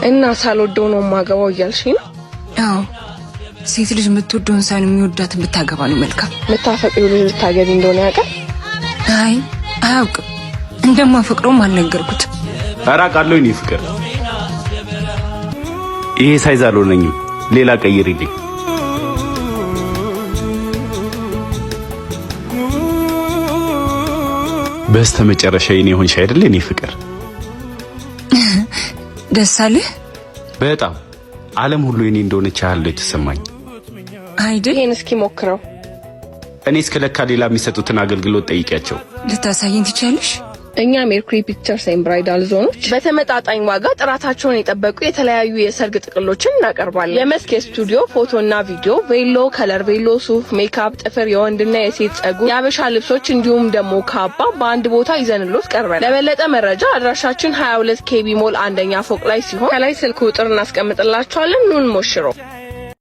እና ሳልወደው ነው ማገባው እያልሽኝ ነው? አዎ ሴት ልጅ የምትወደውን ሳይሆን የሚወዳትን ብታገባ ነው መልካም። የምታፈቅሪው ልጅ ልታገቢ እንደሆነ ያውቃል? አይ አያውቅም። እንደማፈቅረውም አልነገርኩት። አራቃለሁ እኔ ፍቅር ይሄ ሳይዝ አልሆነኝም፣ ሌላ ቀይሪልኝ። በስተመጨረሻ የኔ ሆንሽ አይደል እኔ ፍቅር? ደስ አለህ? በጣም ዓለም ሁሉ የኔ እንደሆነች ያህል የተሰማኝ አይደል? ይሄን እስኪ ሞክረው። እኔ እስከለካ ሌላ የሚሰጡትን አገልግሎት ጠይቂያቸው። ልታሳየኝ ትችያለሽ? እኛ ሜርኩሪ ፒክቸርስ ኤንድ ብራይዳል ዞኖች በተመጣጣኝ ዋጋ ጥራታቸውን የጠበቁ የተለያዩ የሰርግ ጥቅሎችን እናቀርባለን። የመስክ ስቱዲዮ ፎቶና ቪዲዮ፣ ቬሎ፣ ከለር ቬሎ፣ ሱፍ፣ ሜካፕ፣ ጥፍር፣ የወንድና የሴት ጸጉር፣ የአበሻ ልብሶች እንዲሁም ደግሞ ካባ በአንድ ቦታ ይዘንሎት ቀርበናል። ለበለጠ መረጃ አድራሻችን 22 KB ሞል አንደኛ ፎቅ ላይ ሲሆን ከላይ ስልክ ቁጥር እናስቀምጥላችኋለን። ኑን ሞሽሮ